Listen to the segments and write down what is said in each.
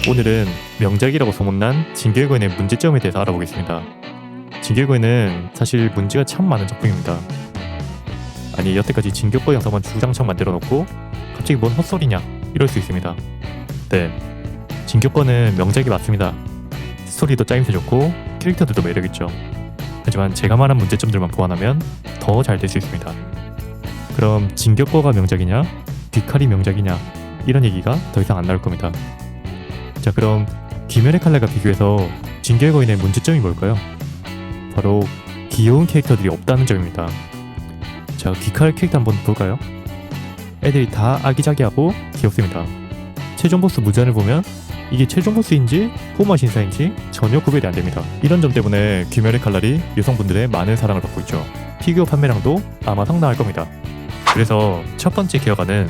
오늘은 명작이라고 소문난 진격의 거인의 문제점에 대해서 알아보겠습니다. 진격의 거인은 사실 문제가 참 많은 작품입니다. 아니 여태까지 진격거 영상만 주장창 만들어 놓고 갑자기 뭔 헛소리냐 이럴 수 있습니다. 네, 진격거는 명작이 맞습니다. 스토리도 짜임새 좋고 캐릭터들도 매력있죠. 하지만 제가 말한 문제점들만 보완하면 더 잘 될 수 있습니다. 그럼 진격거가 명작이냐 귀칼이 명작이냐 이런 얘기가 더 이상 안 나올 겁니다. 자, 그럼 귀멸의 칼날과 비교해서 진격의 거인의 문제점이 뭘까요? 바로 귀여운 캐릭터들이 없다는 점입니다. 자, 귀칼 캐릭터 한번 볼까요? 애들이 다 아기자기하고 귀엽습니다. 최종 보스 무전을 보면 이게 최종 보스인지 포마 신사인지 전혀 구별이 안됩니다. 이런 점 때문에 귀멸의 칼날이 여성분들의 많은 사랑을 받고 있죠. 피규어 판매량도 아마 상당할 겁니다. 그래서 첫 번째 기어가는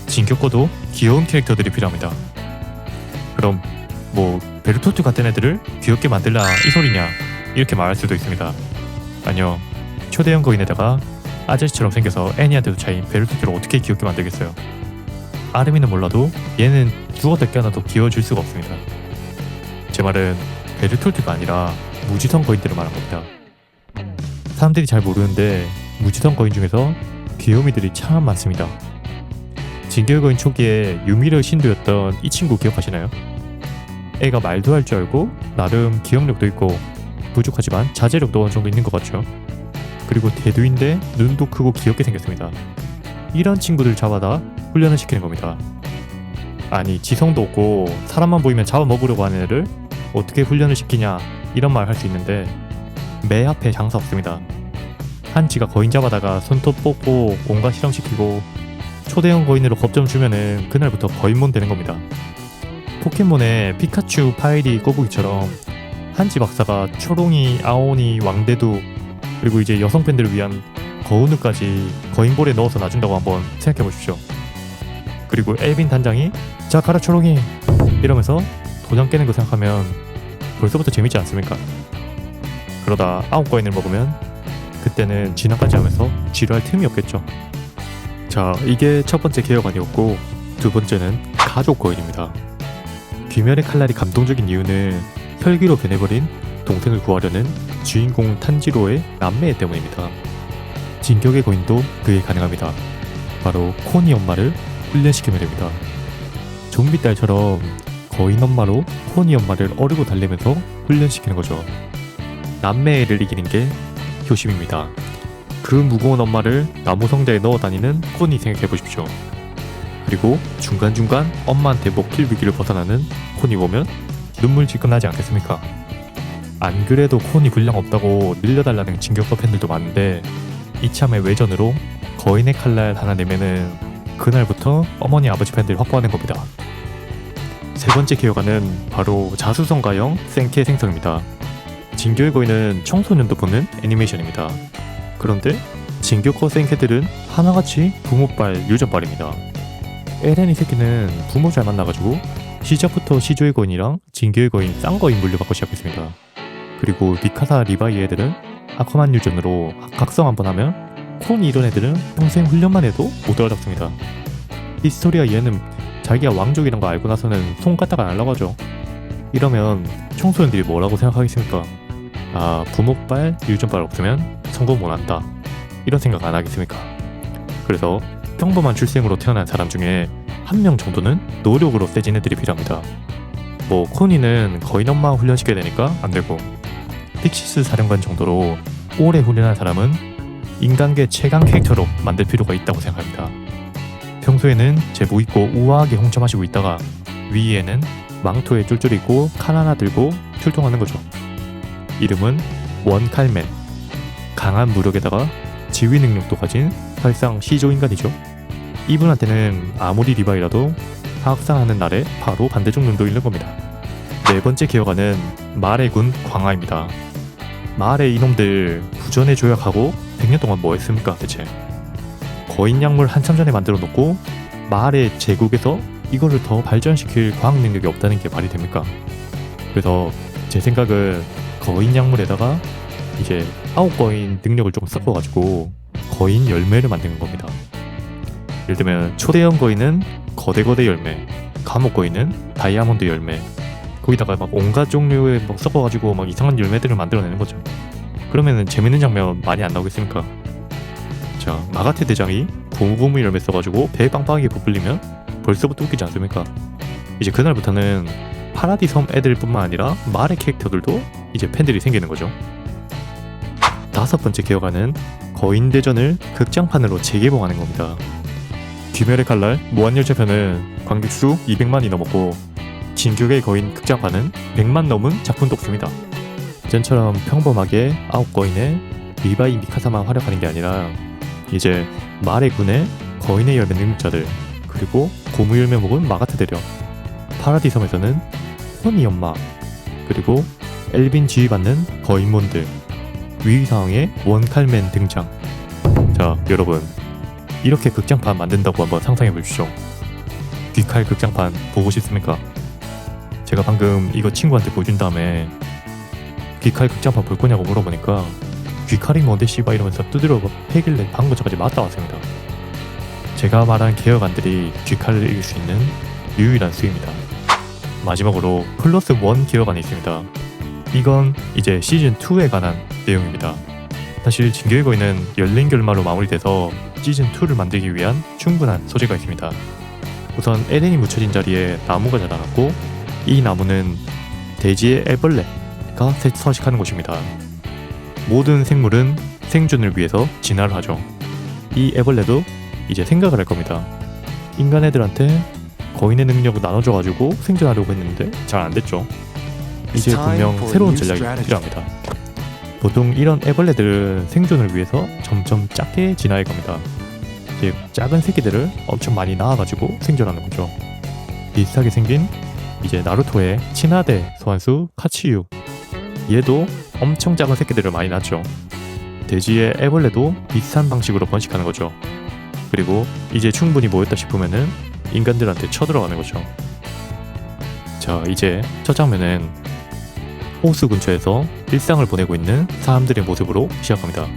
진격거도 귀여운 캐릭터들이 필요합니다. 그럼 뭐 베르토트 같은 애들을 귀엽게 만들라 이 소리냐 이렇게 말할 수도 있습니다. 아니요, 초대형 거인에다가 아저씨처럼 생겨서 애니한테도 차인 베르토트를 어떻게 귀엽게 만들겠어요. 아르미는 몰라도 얘는 죽었다 깨어나도 귀여워질 수가 없습니다. 제 말은 베르토트가 아니라 무지성 거인들을 말한 겁니다. 사람들이 잘 모르는데 무지성 거인 중에서 귀요미들이 참 많습니다. 진격의 거인 초기에 유미르 신도였던 이 친구 기억하시나요? 애가 말도 할 줄 알고 나름 기억력도 있고 부족하지만 자제력도 어느 정도 있는 것 같죠. 그리고 대두인데 눈도 크고 귀엽게 생겼습니다. 이런 친구들 잡아다 훈련을 시키는 겁니다. 아니 지성도 없고 사람만 보이면 잡아먹으려고 하는 애를 어떻게 훈련을 시키냐 이런 말 할 수 있는데 매 앞에 장사 없습니다. 한지가 거인 잡아다가 손톱 뽑고 온갖 실험시키고 초대형 거인으로 겁좀 주면은 그날부터 거인몬 되는 겁니다. 포켓몬의 피카츄, 파이리, 꼬부기처럼 한지 박사가 초롱이, 아오니, 왕대두 그리고 이제 여성 팬들을 위한 거운우까지 거인볼에 넣어서 놔준다고 한번 생각해보십시오. 그리고 엘빈 단장이 자 가라 초롱이 이러면서 도장 깨는 거 생각하면 벌써부터 재밌지 않습니까? 그러다 9거인을 먹으면 그때는 진화까지 하면서 지루할 틈이 없겠죠. 자, 이게 첫 번째 개혁안이었고 두 번째는 가족 거인입니다. 귀멸의 칼날이 감동적인 이유는 혈기로 변해버린 동생을 구하려는 주인공 탄지로의 남매 때문입니다. 진격의 거인도 그게 가능합니다. 바로 코니 엄마를 훈련시키면 됩니다. 좀비 딸처럼 거인 엄마로 코니 엄마를 어르고 달래면서 훈련시키는 거죠. 남매를 이기는 게 효심입니다. 그 무거운 엄마를 나무 상자에 넣어 다니는 코니 생각해보십시오. 그리고 중간중간 엄마한테 먹힐 위기를 벗어나는 코니 보면 눈물 질끈하지 않겠습니까? 안 그래도 코니 분량 없다고 늘려달라는 진격거 팬들도 많은데 이참에 외전으로 거인의 칼날 하나 내면은 그날부터 어머니 아버지 팬들이 확보하는 겁니다. 세 번째 기어가는 바로 자수성가형 생캐 생성입니다. 진격의 거인은 청소년도 보는 애니메이션입니다. 그런데 진격거 생캐들은 하나같이 부모빨 유전빨입니다. 에렌 이 새끼는 부모 잘 만나가지고 시작부터 시조의 거인이랑 진격의 거인 쌍거인 물려받고 시작했습니다. 그리고 미카사 리바이 애들은 아쿠아만 유전으로 각성 한번 하면 코니 이런 애들은 평생 훈련만 해도 못 알아잡습니다. 히스토리아 얘는 자기가 왕족이란 거 알고 나서는 손 갖다가 안 날라가죠. 이러면 청소년들이 뭐라고 생각하겠습니까? 아, 부모빨 유전빨 없으면 성공 못한다 이런 생각 안 하겠습니까? 그래서 평범한 출생으로 태어난 사람 중에 한 명 정도는 노력으로 세진 애들이 필요합니다. 뭐 코니는 거인 엄마 훈련시켜야 되니까 안 되고 픽시스 사령관 정도로 오래 훈련한 사람은 인간계 최강 캐릭터로 만들 필요가 있다고 생각합니다. 평소에는 제복 입고 우아하게 홍차 마시고 있다가 위에는 망토에 쫄쫄 입고 칼 하나 들고 출동하는 거죠. 이름은 원칼맨. 강한 무력에다가 지휘 능력도 가진 사실상 시조 인간이죠. 이분한테는 아무리 리바이라도 학살하는 날에 바로 반대쪽 눈도 잃는 겁니다. 네 번째 기어가는 말의 군 광하입니다. 말의 이놈들 부전에 조약하고 100년 동안 뭐 했습니까 대체? 거인 약물 한참 전에 만들어 놓고 말의 제국에서 이거를 더 발전시킬 과학 능력이 없다는 게 말이 됩니까? 그래서 제 생각은 거인 약물에다가 이제 9거인 능력을 조금 섞어가지고 거인 열매를 만드는 겁니다. 예를 들면 초대형 거인은 거대 열매, 감옥 거인은 다이아몬드 열매, 거기다가 막 온갖 종류의 뭐 섞어가지고 막 이상한 열매들을 만들어내는 거죠. 그러면은 재밌는 장면 많이 안 나오겠습니까? 자, 마가테 대장이 고무고무 열매 써가지고 배에 빵빵하게 부풀리면 벌써부터 웃기지 않습니까? 이제 그날부터는 파라디 섬 애들뿐만 아니라 말의 캐릭터들도 이제 팬들이 생기는 거죠. 5번째 기어가는 거인대전을 극장판으로 재개봉하는 겁니다. 귀멸의 칼날 무한열차편은 관객수 200만이 넘었고 진격의 거인 극장판은 100만 넘은 작품도 없습니다. 전처럼 평범하게 9거인의 리바이 미카사만 활약하는 게 아니라 이제 말의 군의 거인의 열매 능력자들, 그리고 고무 열매 먹은 마가테 대령, 파라디 섬에서는 호니 엄마, 그리고 엘빈 지휘받는 거인몬들, 위상의 원칼맨 등장. 자, 여러분, 이렇게 극장판 만든다고 한번 상상해 보십시오. 귀칼 극장판 보고 싶습니까? 제가 방금 이거 친구한테 보여준 다음에 귀칼 극장판 볼 거냐고 물어보니까 귀칼이 뭔데 씨바 이러면서 두드려 패길래 방금 전까지 맞다 왔습니다. 제가 말한 개혁안들이 귀칼을 이길 수 있는 유일한 수입니다. 마지막으로 플러스 1 개혁안이 있습니다. 이건 이제 시즌2에 관한 내용입니다. 사실 진격의 거인은 열린 결말로 마무리돼서 시즌2를 만들기 위한 충분한 소재가 있습니다. 우선 에덴이 묻혀진 자리에 나무가 자라났고, 이 나무는 대지의 애벌레가 서식하는 곳입니다. 모든 생물은 생존을 위해서 진화를 하죠. 이 애벌레도 이제 생각을 할 겁니다. 인간 애들한테 거인의 능력을 나눠줘가지고 생존하려고 했는데 잘 안됐죠. 이제 분명 새로운 전략이 필요합니다. 보통 이런 애벌레들은 생존을 위해서 점점 작게 진화해 갑니다. 이제 작은 새끼들을 엄청 많이 낳아가지고 생존하는 거죠. 비슷하게 생긴 이제 나루토의 친화대 소환수 카치유, 얘도 엄청 작은 새끼들을 많이 낳죠. 대지의 애벌레도 비슷한 방식으로 번식하는 거죠. 그리고 이제 충분히 모였다 싶으면은 인간들한테 쳐들어가는 거죠. 자, 이제 첫 장면은 호수 근처에서 일상을 보내고 있는 사람들의 모습으로 시작합니다.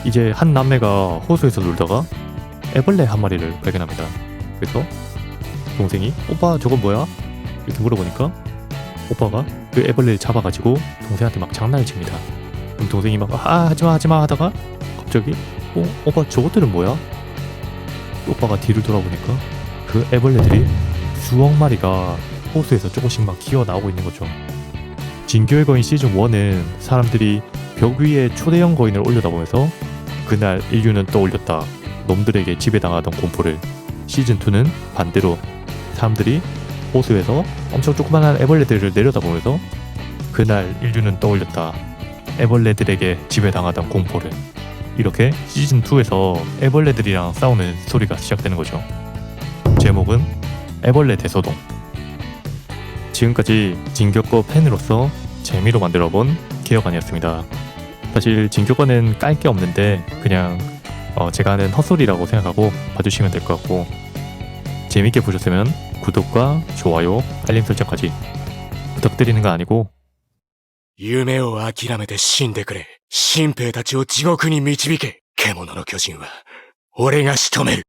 이제 한 남매가 호수에서 놀다가 애벌레 한 마리를 발견합니다. 그래서 동생이 오빠 저거 뭐야? 이렇게 물어보니까 오빠가 그 애벌레를 잡아가지고 동생한테 막 장난을 칩니다. 그럼 동생이 막 하지마 하다가 갑자기 오빠 저것들은 뭐야? 오빠가 뒤를 돌아보니까 그 애벌레들이 수억 마리가 호수에서 조금씩 막 기어 나오고 있는 거죠. 진격의 거인 시즌1은 사람들이 벽 위에 초대형 거인을 올려다보면서 그날 인류는 떠올렸다, 놈들에게 지배당하던 공포를, 시즌2는 반대로 사람들이 호수에서 엄청 조그만한 애벌레들을 내려다보면서 그날 인류는 떠올렸다, 애벌레들에게 지배당하던 공포를, 이렇게 시즌2에서 애벌레들이랑 싸우는 스토리가 시작되는 거죠. 제목은 애벌레 대소동. 지금까지 진격거 팬으로서 재미로 만들어본 개혁안이었습니다. 사실 진격거는 깔 게 없는데 그냥 제가 하는 헛소리라고 생각하고 봐주시면 될 것 같고, 재밌게 보셨으면 구독과 좋아요, 알림 설정까지 부탁드리는 거 아니고 夢を諦めて死んでくれ。新兵たちを地獄に導け。獣の巨人は俺が仕留める。